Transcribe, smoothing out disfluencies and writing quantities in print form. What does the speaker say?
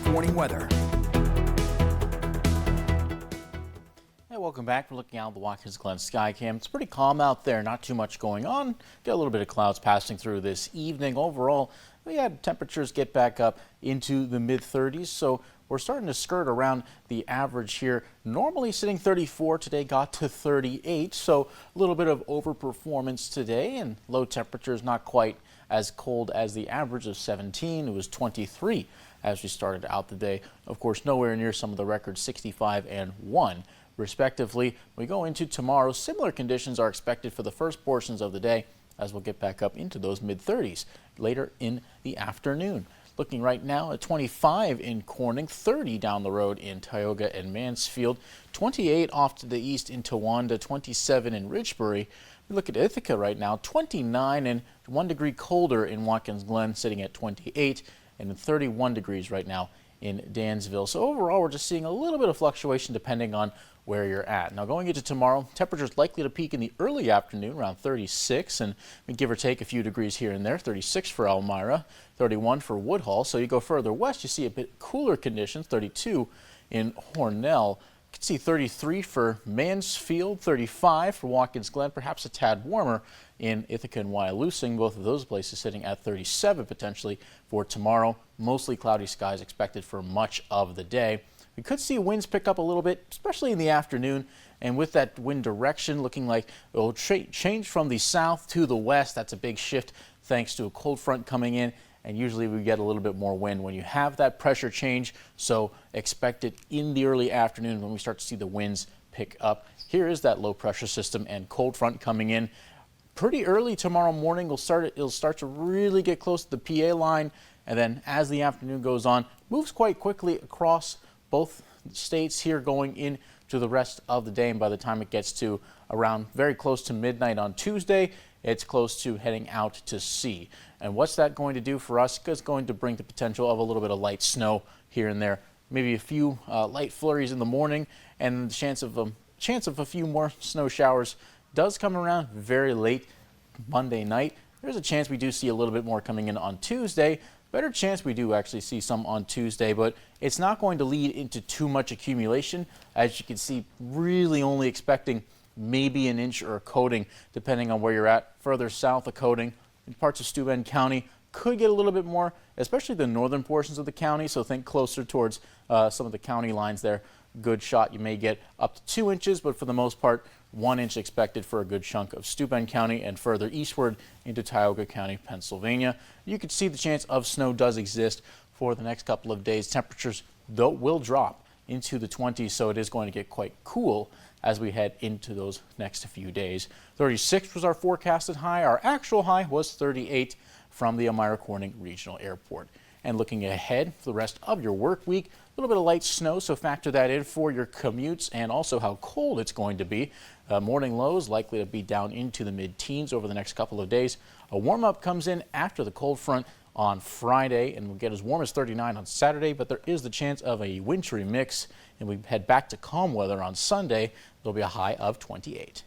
Warning weather. Hey, welcome back. We're looking out at the Watkins Glen sky cam. It's pretty calm out there, not too much going on. Get a little bit of clouds passing through this evening. Overall, we had temperatures get back up into the mid-30s, so we're starting to skirt around the average here. Normally sitting 34, today got to 38, so a little bit of overperformance today, and low temperatures not quite as cold as the average of 17. It was 23 as we started out the day. Of course, nowhere near some of the records, 65 and 1 respectively. We go into tomorrow. Similar conditions are expected for the first portions of the day, as we'll get back up into those mid-30s later in the afternoon. Looking right now at 25 in Corning, 30 down the road in Tioga and Mansfield, 28 off to the east in Towanda, 27 in Ridgebury. We look at Ithaca right now, 29 and 1 degree colder in Watkins Glen, sitting at 28, and 31 degrees right now in Dansville. So overall, we're just seeing a little bit of fluctuation depending on where you're at. Now going into tomorrow, temperatures likely to peak in the early afternoon around 36, and we give or take a few degrees here and there. 36 for Elmira, 31 for Woodhull. So you go further west, you see a bit cooler conditions, 32 in Hornell. You can see 33 for Mansfield, 35 for Watkins Glen, perhaps a tad warmer in Ithaca and Wyalusing. Both of those places sitting at 37 potentially for tomorrow. Mostly cloudy skies expected for much of the day. We could see winds pick up a little bit, especially in the afternoon, and with that wind direction looking like it will change from the south to the west. That's a big shift thanks to a cold front coming in, and usually we get a little bit more wind when you have that pressure change, so expect it in the early afternoon when we start to see the winds pick up. Here is that low pressure system and cold front coming in. Pretty early tomorrow morning, it'll start to really get close to the PA line, and then as the afternoon goes on, moves quite quickly across both states here going into the rest of the day, and by the time it gets to around very close to midnight on Tuesday, it's close to heading out to sea. And what's that going to do for us? It's going to bring the potential of a little bit of light snow here and there, maybe a few light flurries in the morning, and the chance of a few more snow showers does come around very late Monday night. There's a chance we do see a little bit more coming in on Tuesday. Better chance we do actually see some on Tuesday, but it's not going to lead into too much accumulation. As you can see, really only expecting maybe an inch or a coating, depending on where you're at. Further south, a coating in parts of Steuben County could get a little bit more, especially the northern portions of the county. So think closer towards some of the county lines there. Good shot. You may get up to 2 inches, but for the most part, 1 inch expected for a good chunk of Steuben County and further eastward into Tioga County, Pennsylvania. You can see the chance of snow does exist for the next couple of days. Temperatures, though, will drop into the 20s, so it is going to get quite cool as we head into those next few days. 36 was our forecasted high. Our actual high was 38 from the Elmira Corning Regional Airport. And looking ahead for the rest of your work week, a little bit of light snow, so factor that in for your commutes and also how cold it's going to be. Morning lows likely to be down into the mid-teens over the next couple of days. A warm-up comes in after the cold front on Friday, and we'll get as warm as 39 on Saturday, but there is the chance of a wintry mix, and we head back to calm weather on Sunday. There'll be a high of 28.